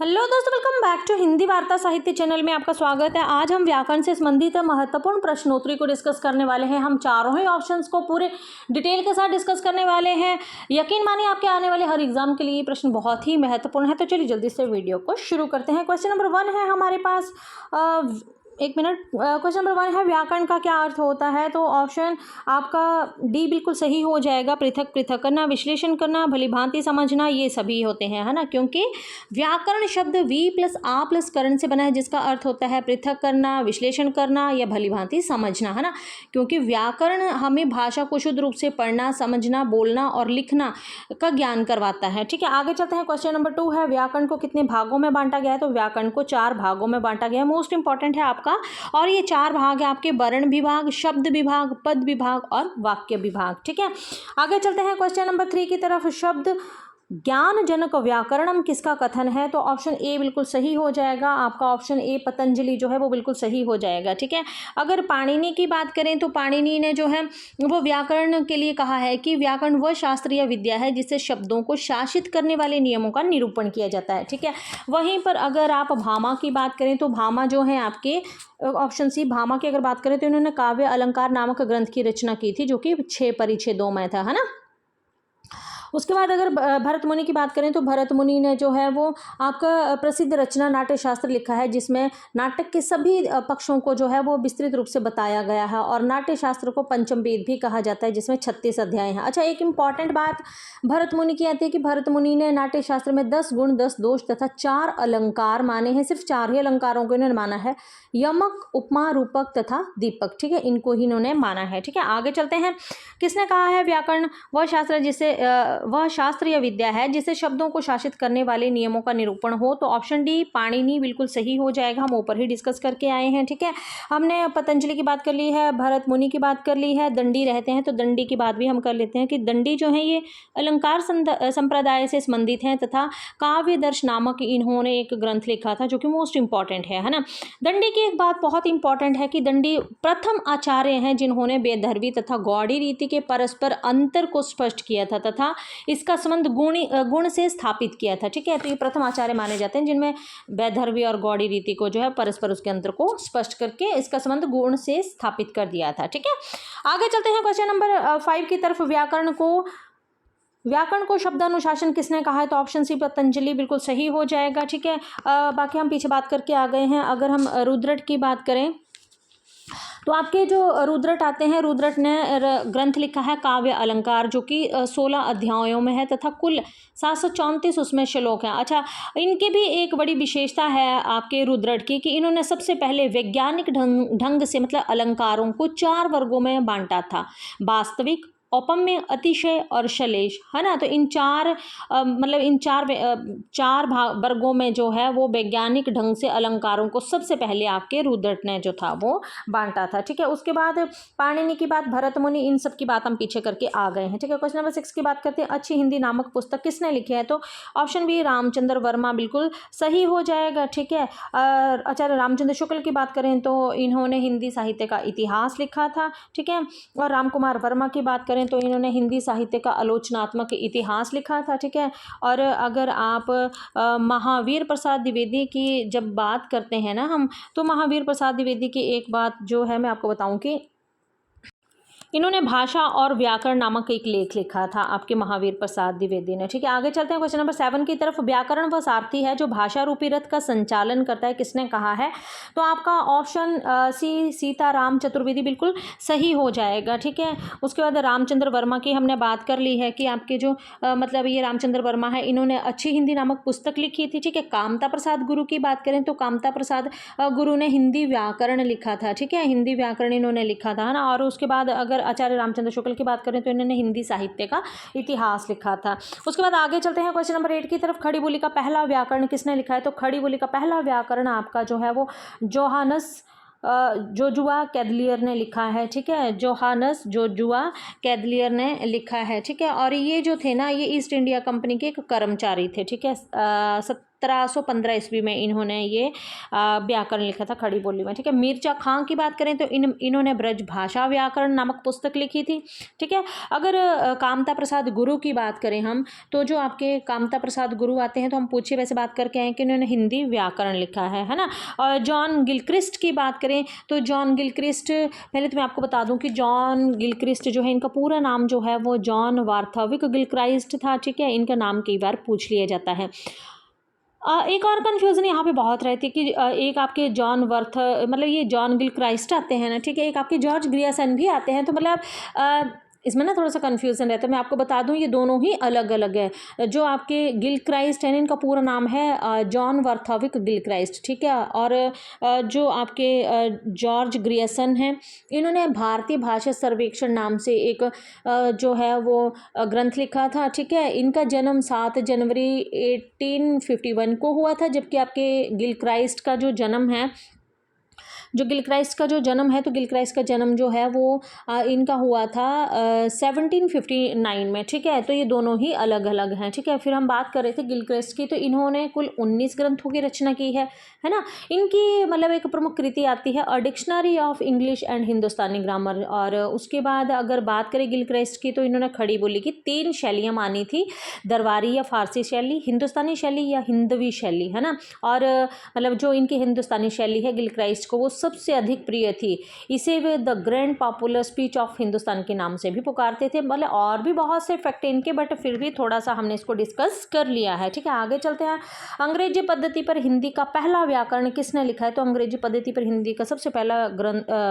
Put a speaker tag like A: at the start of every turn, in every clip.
A: Hello दोस्तों, welcome back to Hindi वार्ता साहित्य चैनल में आपका स्वागत है। आज हम व्याकरण से संबंधित महत्वपूर्ण प्रश्नोत्तरी को डिस्कस करने वाले हैं। हम चारों ही ऑप्शंस को पूरे डिटेल के साथ डिस्कस करने वाले हैं। यकीन मानिए आपके आने वाले हर एग्जाम के लिए प्रश्न बहुत ही महत्वपूर्ण है। तो चलिए जल्दी से वीडियो को शुरू करते हैं। क्वेश्चन नंबर 1 है हमारे पास, एक मिनट। क्वेश्चन नंबर 1 है, व्याकरण का क्या अर्थ होता है? तो ऑप्शन आपका डी बिल्कुल सही हो जाएगा। पृथक पृथक करना, विश्लेषण करना, भली भांति समझना, ये सभी होते हैं, है ना। क्योंकि व्याकरण शब्द वी प्लस आ प्लस करण से बना है, जिसका अर्थ होता है पृथक करना, विश्लेषण करना या भली भांति समझना, है ना। क्योंकि व्याकरण हमें भाषा को शुद्ध रूप से पढ़ना, समझना, बोलना और लिखना का ज्ञान करवाता है। ठीक है, आगे चलते हैं। क्वेश्चन नंबर 2 है, व्याकरण को कितने भागों में बांटा गया है? तो व्याकरण को 4 भागों में बांटा गया है। मोस्ट इंपॉर्टेंट है आपका, और ये 4 भाग है आपके: वर्ण विभाग, शब्द विभाग, पद विभाग और वाक्य विभाग। ठीक है, आगे चलते हैं क्वेश्चन नंबर 3 की तरफ। शब्द ज्ञान जनक व्याकरणम किसका कथन है? तो ऑप्शन ए बिल्कुल सही हो जाएगा आपका। ऑप्शन ए पतंजलि जो है वो बिल्कुल सही हो जाएगा। ठीक है, अगर पाणिनि की बात करें तो पाणिनि ने जो है वो व्याकरण के लिए कहा है कि व्याकरण वह शास्त्रीय विद्या है जिससे शब्दों को शासित करने वाले नियमों का निरूपण किया जाता है। ठीक है, वहीं पर अगर आप भामा की बात करें तो भामा जो है आपके ऑप्शन सी, भामा की अगर बात करें तो इन्होंने काव्य अलंकार नामक ग्रंथ की रचना की थी, जो कि 6 परिच्छेदों में था, है ना। उसके बाद अगर भरत मुनि की बात करें तो भरत मुनि ने जो है वो आपका प्रसिद्ध रचना नाट्य शास्त्र लिखा है, जिसमें नाटक के सभी पक्षों को जो है वो विस्तृत रूप से बताया गया है। और नाट्य शास्त्र को पंचम वेद भी कहा जाता है, जिसमें 36 अध्याय हैं। अच्छा, एक इंपॉर्टेंट बात भरत मुनि की आती है कि भरत मुनि ने नाट्य शास्त्र में 10 गुण, 10 दोष तथा 4 अलंकार माने हैं। सिर्फ 4 ही अलंकारों को इन्होंने माना है: यमक, उपमा, रूपक तथा दीपक। ठीक है, इनको ही इन्होंने माना है। ठीक है, आगे चलते हैं। किसने कहा है व्याकरण वह शास्त्र जिसे वह शास्त्रीय विद्या है जिसे शब्दों को शासित करने वाले नियमों का निरूपण हो? तो ऑप्शन डी पाणिनि बिल्कुल सही हो जाएगा। हम ऊपर ही डिस्कस करके आए हैं। ठीक है, हमने पतंजलि की बात कर ली है, भरत मुनि की बात कर ली है, दंडी रहते हैं तो दंडी की बात भी हम कर लेते हैं कि दंडी जो है ये अलंकार संप्रदाय से संबंधित हैं तथा काव्य दर्श नामक इन्होंने एक ग्रंथ लिखा था, जो कि मोस्ट इंपॉर्टेंट है ना। दंडी की एक बात बहुत इंपॉर्टेंट है कि दंडी प्रथम आचार्य हैं जिन्होंने वैदर्भी तथा गौड़ी रीति के परस्पर अंतर को स्पष्ट किया था तथा इसका संबंध गुण से स्थापित किया था। ठीक है, तो ये प्रथम आचार्य माने जाते हैं जिनमें वैदर्भी और गौड़ी रीति को जो है परस्पर उसके अंतर को स्पष्ट करके इसका संबंध गुण से स्थापित कर दिया था। ठीक है, आगे चलते हैं क्वेश्चन नंबर 5 की तरफ। व्याकरण को शब्दानुशासन किसने कहा है? तो ऑप्शन सी पतंजलि बिल्कुल सही हो जाएगा। ठीक है, बाकी हम पीछे बात करके आ गए हैं। अगर हम रुद्रट की बात करें तो आपके जो रुद्रट आते हैं, रुद्रट ने ग्रंथ लिखा है काव्य अलंकार, जो कि 16 अध्यायों में है तथा कुल 734 उसमें श्लोक हैं। अच्छा, इनकी भी एक बड़ी विशेषता है आपके रुद्रट की कि इन्होंने सबसे पहले वैज्ञानिक ढंग से मतलब अलंकारों को 4 वर्गों में बांटा था: वास्तविक, औपम्य, अतिशय और शलेष, है ना। तो इन 4 मतलब इन 4 वर्गों में जो है वो वैज्ञानिक ढंग से अलंकारों को सबसे पहले आपके रुद्रट ने जो था वो बांटा था। ठीक है, उसके बाद पाणिनि की बात, भरत मुनि, इन सब की बात हम पीछे करके आ गए हैं। ठीक है, क्वेश्चन नंबर 6 की बात करते हैं। अच्छी हिंदी नामक पुस्तक किसने लिखी है? तो ऑप्शन बी रामचंद्र वर्मा बिल्कुल सही हो जाएगा। ठीक है, आचार्य रामचंद्र शुक्ल की बात करें तो इन्होंने हिंदी साहित्य का इतिहास लिखा था। ठीक है, और राम कुमार वर्मा की बात करें तो इन्होंने हिंदी साहित्य का आलोचनात्मक इतिहास लिखा था। ठीक है, और अगर आप महावीर प्रसाद द्विवेदी की जब बात करते हैं ना हम, तो महावीर प्रसाद द्विवेदी की एक बात जो है मैं आपको बताऊं कि इन्होंने भाषा और व्याकरण नामक एक लेख लिखा था आपके महावीर प्रसाद द्विवेदी ने। ठीक है, आगे चलते हैं क्वेश्चन नंबर 7 की तरफ। व्याकरण वह सारथी है जो भाषा रूपी रथ का संचालन करता है, किसने कहा है? तो आपका ऑप्शन सी सीताराम चतुर्वेदी बिल्कुल सही हो जाएगा। ठीक है, उसके बाद रामचंद्र वर्मा की हमने बात कर ली है कि आपके जो मतलब ये रामचंद्र वर्मा है, इन्होंने अच्छी हिंदी नामक पुस्तक लिखी थी। ठीक है, कामता प्रसाद गुरु की बात करें तो कामता प्रसाद गुरु ने हिंदी व्याकरण लिखा था। ठीक है, हिंदी व्याकरण इन्होंने लिखा था ना। और उसके बाद अगर आचार्य रामचंद्र शुक्ल की बात करें तो इन्होंने हिंदी साहित्य का इतिहास लिखा था। उसके बाद आगे चलते हैं क्वेश्चन नंबर 8 की तरफ। खड़ी बोली का पहला व्याकरण किसने लिखा है? तो खड़ी बोली का पहला व्याकरण आपका जो है वो जोहानस जोजुआ कैदलियर ने लिखा है। ठीक है, जोहानस जोजुआ कैदलियर ने लिखा है। ठीक है, और ये जो थे ना, ये ईस्ट इंडिया कंपनी के एक कर्मचारी थे। ठीक है, 1715 ईस्वी में इन्होंने ये व्याकरण लिखा था खड़ी बोली में, ठीक है। मिर्जा खां की बात करें तो इन्होंने ब्रज भाषा व्याकरण नामक पुस्तक लिखी थी, ठीक है। अगर कामता प्रसाद गुरु की बात करें हम, तो जो आपके कामता प्रसाद गुरु आते हैं तो हम पूछे वैसे बात करके आए कि इन्होंने हिंदी व्याकरण लिखा है ना। और जॉन गिलक्रिस्ट की बात करें तो जॉन गिलक्रिस्ट, पहले तो मैं आपको बता दूं कि जॉन गिलक्रिस्ट जो है इनका पूरा नाम जो है वो जॉन वार्थविक गिलक्राइस्ट था, ठीक है। इनका नाम कई बार पूछ लिया जाता है। एक और कन्फ्यूज़न यहाँ पे बहुत रहती है कि एक आपके जॉन वर्थ, मतलब ये जॉन गिलक्राइस्ट आते हैं ना, ठीक है, एक आपके जॉर्ज ग्रियर्सन भी आते हैं, तो मतलब इसमें ना थोड़ा सा कन्फ्यूज़न रहता है। मैं आपको बता दूं ये दोनों ही अलग अलग है। जो आपके गिलक्राइस्ट हैं इनका पूरा नाम है जॉन वार्थविक गिलक्राइस्ट, ठीक है। और जो आपके जॉर्ज ग्रियर्सन हैं इन्होंने भारतीय भाषा सर्वेक्षण नाम से एक जो है वो ग्रंथ लिखा था, ठीक है। इनका जन्म 7 जनवरी 1851 को हुआ था, जबकि आपके गिलक्राइस्ट का जो जन्म है, तो गिलक्राइस्ट का जन्म जो है वो इनका हुआ था 1759 में, ठीक है। तो ये दोनों ही अलग अलग हैं, ठीक है। फिर हम बात कर रहे थे गिलक्राइस्ट की, तो इन्होंने कुल 19 ग्रंथों की रचना की है ना। इनकी मतलब एक प्रमुख कृति आती है a dictionary of English and Hindustani grammar. और उसके बाद अगर बात करें गिलक्राइस्ट की, तो इन्होंने खड़ी बोली की 3 शैलियाँ मानी थी, दरबारी या फारसी शैली, हिंदुस्तानी शैली या हिंदवी शैली, है ना। और मतलब जो इनकी हिंदुस्तानी शैली है गिलक्राइस्ट को वो सबसे अधिक प्रिय थी। इसे way the grand popular speech of Hindustan के नाम से भी पुकारते थे। मतलब और भी बहुत से फैक्ट इनके, बट फिर भी थोड़ा सा हमने इसको डिस्कस कर लिया है, ठीक है। आगे चलते हैं। अंग्रेजी पद्धति पर हिंदी का पहला व्याकरण किसने लिखा है? तो अंग्रेजी पद्धति पर हिंदी का सबसे पहला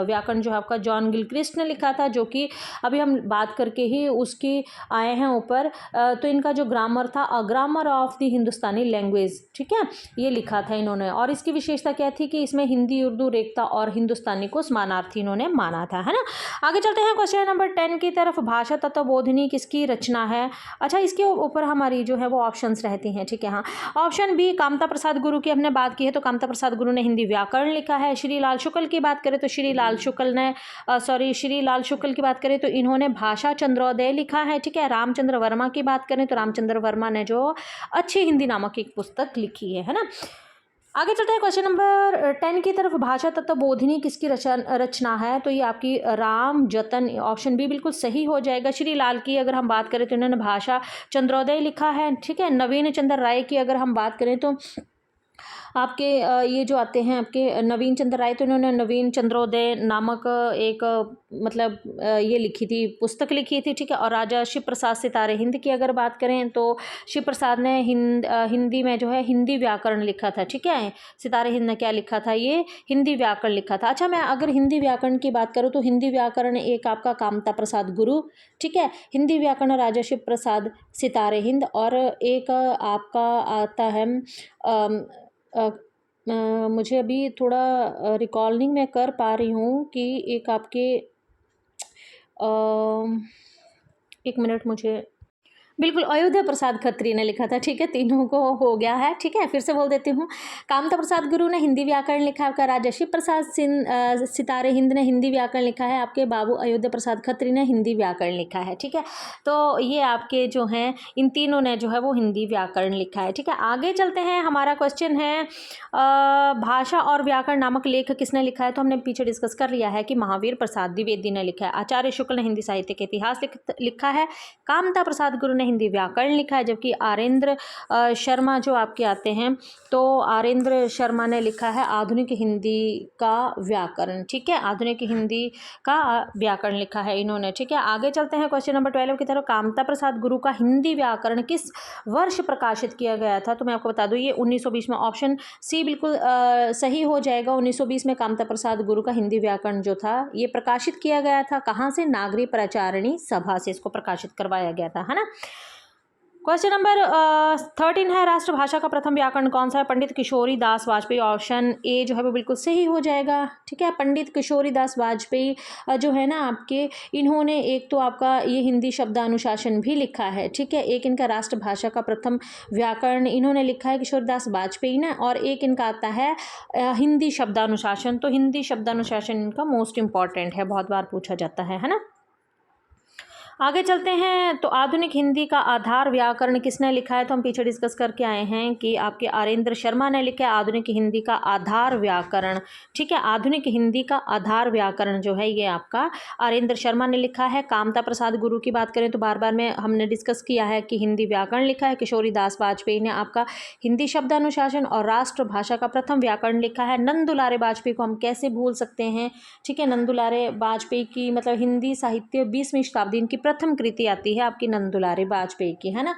A: व्याकरण जो है आपका जॉन गिलक्रिस्ट ने लिखा था, जो कि अभी हम बात करके ही उसकी आए हैं ऊपर। तो इनका जो ग्रामर था a grammar of the Hindustani language, ठीक है, ये लिखा था इन्होंने। और इसकी विशेषता क्या थी कि इसमें हिंदी उर्दू रेखता और हिंदुस्तानी को समानार्थी इन्होंने माना था, है ना। आगे चलते हैं क्वेश्चन नंबर 10 की तरफ। भाषा तत्वबोधिनी किसकी रचना है? अच्छा, इसके ऊपर हमारी जो है वो ऑप्शंस रहती हैं, ठीक है। हाँ, ऑप्शन बी कामता प्रसाद गुरु की हमने बात की है, तो कामता प्रसाद गुरु ने हिंदी व्याकरण लिखा है। श्री लाल शुक्ल की बात करें तो श्री लाल शुक्ल की बात करें तो इन्होंने भाषा चंद्रोदय लिखा है, ठीक है। रामचंद्र वर्मा की बात करें तो रामचंद्र वर्मा ने जो अच्छी हिंदी नामक एक पुस्तक लिखी है ना। आगे चलते हैं क्वेश्चन नंबर 10 की तरफ। भाषा तत्वबोधिनी किसकी रचना है? तो ये आपकी राम जतन, ऑप्शन बी बिल्कुल सही हो जाएगा। श्री लाल की अगर हम बात करें तो इन्होंने भाषा चंद्रोदय लिखा है, ठीक है। नवीन चंद्र राय की अगर हम बात करें तो आपके ये जो आते हैं आपके नवीन चंद्र राय, तो इन्होंने नवीन चंद्रोदय नामक एक मतलब ये लिखी थी, पुस्तक लिखी थी, ठीक है। और राजा शिव प्रसाद सितारे हिंद की अगर बात करें तो शिव प्रसाद ने हिंदी में जो है हिंदी व्याकरण लिखा था, ठीक है। सितारे हिंद ने क्या लिखा था? ये हिंदी व्याकरण लिखा था। अच्छा, मैं अगर हिंदी व्याकरण की बात करूँ तो हिंदी व्याकरण एक आपका कामता प्रसाद गुरु, ठीक है। हिंदी व्याकरण राजा शिव प्रसाद सितारे हिंद, और एक आपका आता है मुझे अभी थोड़ा रिकॉलिंग मैं कर पा रही हूँ कि एक आपके 1 मिनट मुझे, बिल्कुल अयोध्या प्रसाद खत्री ने लिखा था, ठीक है। तीनों को हो गया है, ठीक है। फिर से बोल देती हूँ। कामता प्रसाद गुरु ने हिंदी व्याकरण लिखा है, आपका राजा शिव प्रसाद सितारे हिंद ने हिंदी व्याकरण लिखा है, आपके बाबू अयोध्या प्रसाद खत्री ने हिंदी व्याकरण लिखा है, ठीक है। तो ये आपके जो हैं इन तीनों ने जो है वो हिंदी व्याकरण लिखा है, ठीक है। आगे चलते हैं। हमारा क्वेश्चन है भाषा और व्याकरण नामक लेख किसने लिखा है? तो हमने पीछे डिस्कस कर लिया है कि महावीर प्रसाद द्विवेदी ने लिखा है। आचार्य शुक्ल ने हिंदी साहित्य के इतिहास लिखा है। कामता प्रसाद गुरु ने हिंदी व्याकरण लिखा है, जबकि आरेंद्र शर्मा जो आपके आते हैं, तो आरेंद्र शर्मा ने लिखा है आधुनिक हिंदी का व्याकरण, ठीक है। आधुनिक हिंदी का व्याकरण लिखा है इन्होंने, ठीक है। आगे चलते हैं क्वेश्चन नंबर 12 की तरफ। कामता प्रसाद गुरु का हिंदी व्याकरण किस वर्ष प्रकाशित किया गया था? तो मैं आपको बता दूं ये 1920 में, ऑप्शन सी बिल्कुल सही हो जाएगा। 1920 में कामता प्रसाद गुरु का हिंदी व्याकरण जो था ये प्रकाशित किया गया था। कहाँ से? नागरी प्रचारिणी सभा से इसको प्रकाशित करवाया गया था, है ना। क्वेश्चन नंबर 13 है, राष्ट्रभाषा का प्रथम व्याकरण कौन सा है? पंडित किशोरी दास वाजपेयी, ऑप्शन ए जो है वो बिल्कुल सही हो जाएगा, ठीक है। पंडित किशोरी दास वाजपेयी जो है ना आपके, इन्होंने एक तो आपका ये हिंदी शब्दानुशासन भी लिखा है, ठीक है। एक इनका राष्ट्रभाषा का प्रथम व्याकरण इन्होंने लिखा है किशोरी दास वाजपेयी ने, और एक इनका आता है हिंदी शब्दानुशासन। तो हिंदी शब्दानुशासन इनका मोस्ट इंपॉर्टेंट है, बहुत बार पूछा जाता है ना। आगे चलते हैं। तो आधुनिक हिंदी का आधार व्याकरण किसने लिखा है? तो हम पीछे डिस्कस करके आए हैं कि आपके आरेंद्र शर्मा ने लिखा है आधुनिक हिंदी का आधार व्याकरण। ठीक है, आधुनिक हिंदी का आधार व्याकरण जो है ये आपका आरेंद्र शर्मा ने लिखा है। कामता प्रसाद गुरु की बात करें तो बार बार में हमने डिस्कस किया है कि हिंदी व्याकरण लिखा है। किशोरी दास वाजपेयी ने आपका हिंदी शब्द अनुशासन और राष्ट्रभाषा का प्रथम व्याकरण लिखा है। नंद दुलारे वाजपेयी को हम कैसे भूल सकते हैं? ठीक है, नंद दुलारे वाजपेयी की मतलब हिंदी साहित्य 20वीं शताब्दी इनकी प्रथम कृति आती है आपकी नंद दुलारे वाजपेयी की, है ना।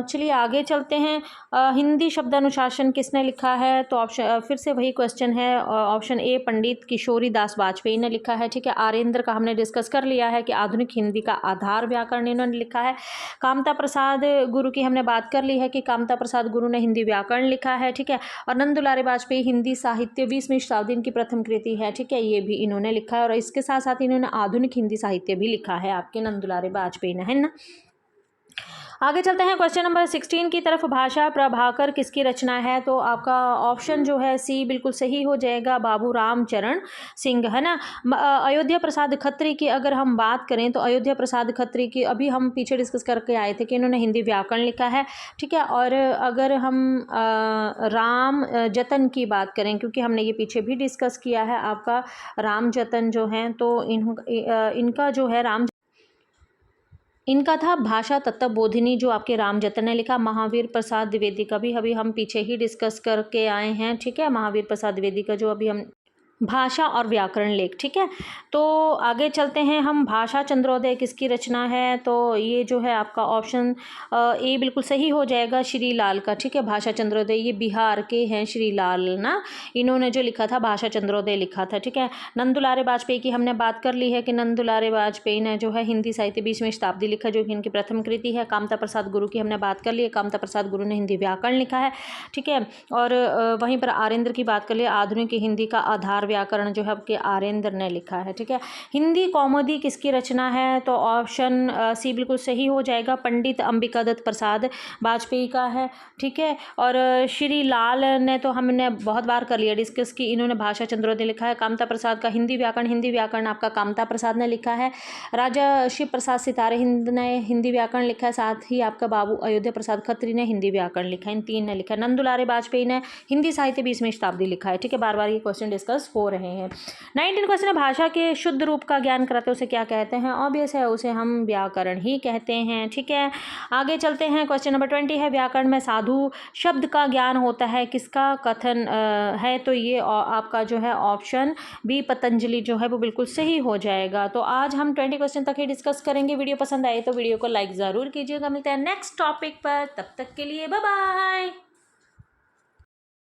A: चलिए आगे चलते हैं। हिंदी शब्द अनुशासन किसने लिखा है? तो ऑप्शन फिर से वही क्वेश्चन है। ऑप्शन ए पंडित किशोरी दास वाजपेयी ने लिखा है। ठीक है, आरेंद्र का हमने डिस्कस कर लिया है कि आधुनिक हिंदी का आधार व्याकरण इन्होंने लिखा है। कामता प्रसाद गुरु की हमने बात कर ली है कि कामता प्रसाद गुरु ने हिंदी व्याकरण लिखा है। ठीक है, और नंद दुलारे वाजपेयी हिंदी साहित्य 20वीं शताब्दी इनकी प्रथम कृति है। ठीक है, ये भी इन्होंने लिखा है और इसके साथ साथ इन्होंने आधुनिक हिंदी साहित्य भी लिखा है आपके नंद दुलारे वाजपेयी ने, है ना। आगे चलते हैं क्वेश्चन नंबर 16 की तरफ। भाषा प्रभाकर किसकी रचना है? तो आपका ऑप्शन जो है सी बिल्कुल सही हो जाएगा, बाबू रामचरण सिंह, है ना। अयोध्या प्रसाद खत्री की अगर हम बात करें तो अयोध्या प्रसाद खत्री की अभी हम पीछे डिस्कस करके आए थे कि इन्होंने हिंदी व्याकरण लिखा है। ठीक है, और अगर हम राम जतन की बात करें, क्योंकि हमने ये पीछे भी डिस्कस किया है, आपका राम जतन जो हैं तो इनका जो है इनका था भाषा तत्वबोधिनी जो आपके राम जतन ने लिखा। महावीर प्रसाद द्विवेदी का भी अभी हम पीछे ही डिस्कस करके आए हैं। ठीक है, महावीर प्रसाद द्विवेदी का जो अभी हम भाषा और व्याकरण लेख। ठीक है, तो आगे चलते हैं हम। भाषा चंद्रोदय किसकी रचना है? तो ये जो है आपका ऑप्शन ए बिल्कुल सही हो जाएगा, श्री लाल का। ठीक है, भाषा चंद्रोदय ये बिहार के हैं श्री लाल ना, इन्होंने जो लिखा था भाषा चंद्रोदय लिखा था। ठीक है, नंद दुलारे वाजपेयी की हमने बात कर ली है कि नंद दुलारे वाजपेयी ने जो है हिंदी साहित्य 20वीं शताब्दी लिखा, जो कि इनकी प्रथम कृति है। कामता प्रसाद गुरु की हमने बात कर ली है, कामता प्रसाद गुरु ने हिंदी व्याकरण लिखा है। ठीक है, और वहीं पर आरेंद्र की बात कर लिए, आधुनिक हिंदी का आधार व्याकरण जो है आपके आरेंद्र ने लिखा है। ठीक है, हिंदी कौमुदी किसकी रचना है? तो ऑप्शन सी बिल्कुल सही हो जाएगा, पंडित अंबिका दत्त प्रसाद वाजपेयी का है। ठीक है, और श्री लाल ने तो हमने बहुत बार कर लिया डिस्कस की, इन्होंने भाषा चंद्रोदय लिखा है। कामता प्रसाद का हिंदी व्याकरण आपका कामता प्रसाद ने लिखा है। राजा शिव प्रसाद सितारे हिंद ने हिंदी व्याकरण लिखा है, साथ ही आपका बाबू अयोध्या प्रसाद खत्री ने हिंदी व्याकरण लिखा है। इन तीन ने लिखा है। नंद दुलारे वाजपेयी ने हिंदी साहित्य 20वीं शताब्दी लिखा है। ठीक है, बार बार ये क्वेश्चन डिस्कस हो रहे हैं। 19 क्वेश्चन है, भाषा के शुद्ध रूप का ज्ञान कराते उसे क्या कहते हैं? ऑब्वियस है, उसे हम व्याकरण ही कहते हैं। ठीक है, आगे चलते हैं। क्वेश्चन नंबर 20 है, व्याकरण में साधु शब्द का ज्ञान होता है, किसका कथन है? तो ये आपका जो है ऑप्शन बी पतंजलि जो है वो बिल्कुल सही हो जाएगा। तो आज हम 20 क्वेश्चन तक ही डिस्कस करेंगे। वीडियो पसंद आए तो वीडियो को लाइक ज़रूर कीजिएगा। मिलते हैं नेक्स्ट टॉपिक पर, तब तक के लिए बाय बाय।